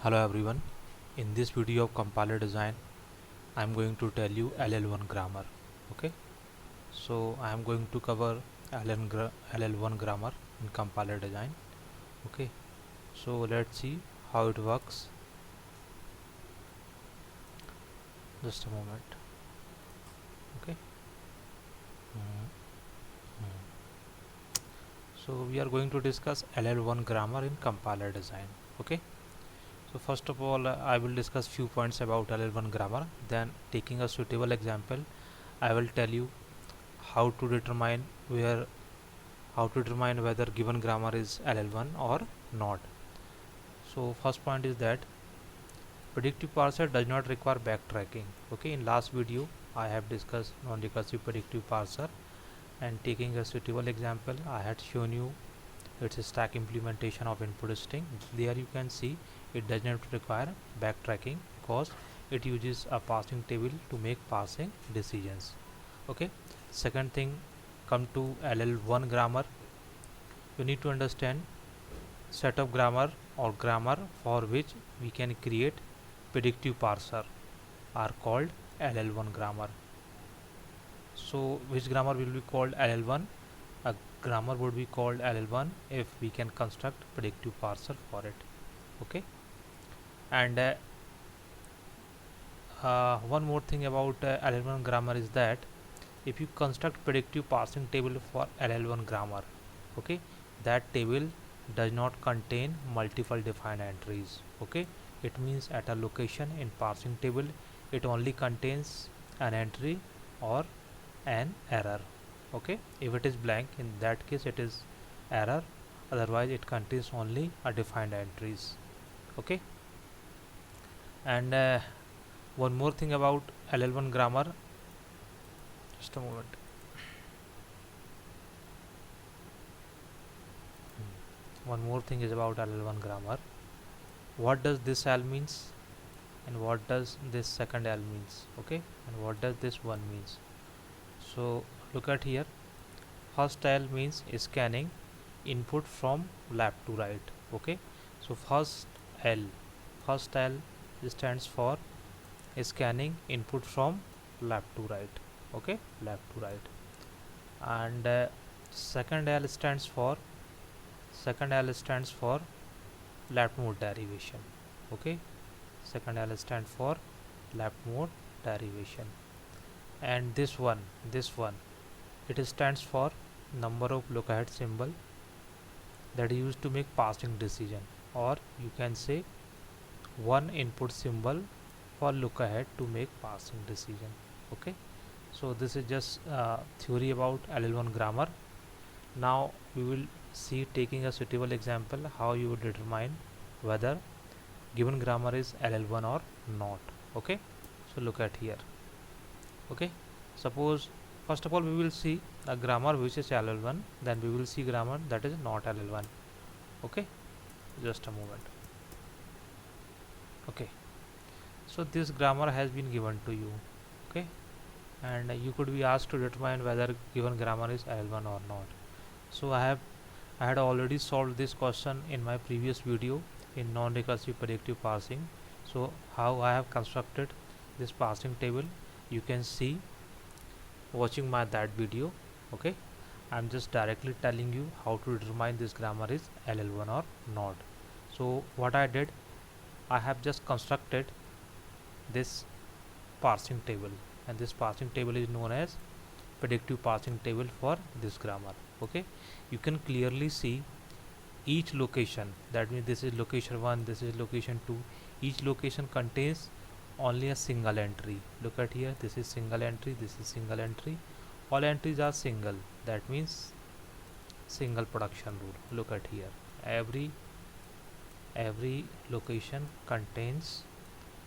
Hello everyone. In this video of compiler design, I am going to tell you LL1 grammar. Okay. So I am going to cover LL1 grammar in compiler design. Okay. So let's see how it works. Just a moment. Okay. Mm, mm. So we are going to discuss LL1 grammar in compiler design. Okay. So first of all, I will discuss few points about LL1 grammar. Then, taking a suitable example, I will tell you how to determine whether given grammar is LL1 or not. So first point is that predictive parser does not require backtracking. Okay, in last video I have discussed non-recursive predictive parser, and taking a suitable example, I had shown you its a stack implementation of input string. There you can see it does not require backtracking because it uses a parsing table to make parsing decisions. Okay, second thing, come to LL1 grammar. You need to understand set of grammar or grammar for which we can create predictive parser are called LL1 grammar. So which grammar will be called LL1? A grammar would be called LL1 if we can construct predictive parser for it. Okay, and one more thing about LL1 grammar is that if you construct predictive parsing table for LL1 grammar, okay, that table does not contain multiple defined entries. Okay, it means at a location in parsing table it only contains an entry or an error. Okay, if it is blank, in that case it is error, otherwise it contains only a defined entries. Okay, and one more thing about LL1 grammar, just a moment. One more thing is about LL1 grammar. What does this L means, and what does this second L means? Okay, and what does this one means? So look at here. First L means scanning input from left to right. Okay, so L first L stands for scanning input from left to right. Okay, left to right. And second L stands for left mode derivation. Okay, second L stands for left mode derivation. And this one it stands for number of look ahead symbol that is used to make parsing decision, or you can say one input symbol for look ahead to make parsing decision. Okay, so this is just theory about LL1 grammar. Now we will see, taking a suitable example, how you would determine whether given grammar is LL1 or not. Okay, so look at here. Okay, suppose first of all we will see a grammar which is LL1, then we will see grammar that is not LL1. Okay, just a moment. Okay, so this grammar has been given to you. Okay, and you could be asked to determine whether given grammar is LL1 or not. So I had already solved this question in my previous video in non-recursive predictive parsing. So how I have constructed this parsing table, you can see watching my that video. Okay, I'm just directly telling you how to determine this grammar is LL1 or not. So what I did, I have just constructed this parsing table, and this parsing table is known as predictive parsing table for this grammar. Okay, you can clearly see each location, that means this is location 1, this is location 2, each location contains only a single entry. Look at here, this is single entry, this is single entry, all entries are single, that means single production rule. Look at here, every location contains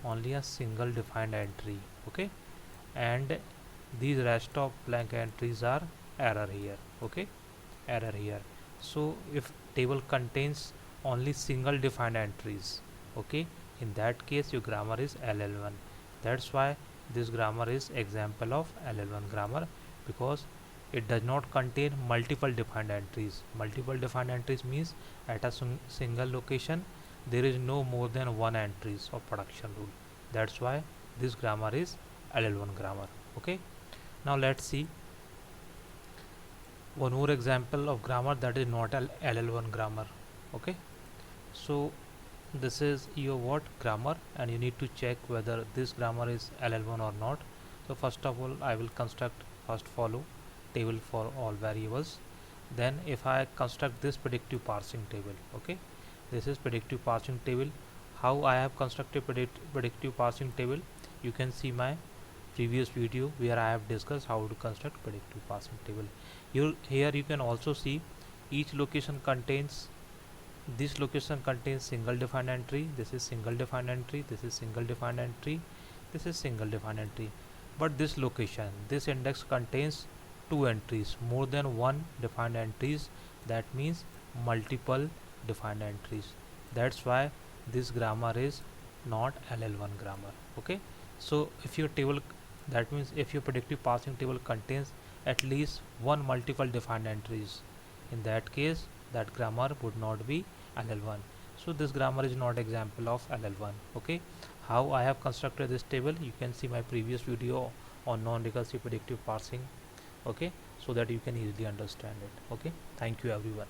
only a single defined entry. Okay, and these rest of blank entries are error here. Okay, error here. So if table contains only single defined entries, okay, in that case your grammar is LL1. That's why this grammar is example of LL1 grammar, because it does not contain multiple defined entries. Multiple defined entries means at a single location there is no more than one entries of production rule. That's why this grammar is LL1 grammar. Okay, now let's see one more example of grammar that is not LL1 grammar. Okay, so this is your what grammar, and you need to check whether this grammar is LL1 or not. So first of all, I will construct first follow table for all variables. Then if I construct this predictive parsing table, okay, this is predictive parsing table. How I have constructed predictive parsing table, you can see my previous video where I have discussed how to construct predictive parsing table. Here you can also see each location contains, this location contains single defined entry, this is single defined entry, this is single defined entry, this is single defined entry. But this location, this index contains two entries, more than one defined entries, that means multiple defined entries. That's why this grammar is not LL1 grammar. Okay, so if your table, that means if your predictive parsing table contains at least one multiple defined entries, in that case that grammar would not be LL1. So this grammar is not example of LL1. Okay, how I have constructed this table, you can see my previous video on non-recursive predictive parsing. Okay, so that you can easily understand it. Okay, thank you everyone.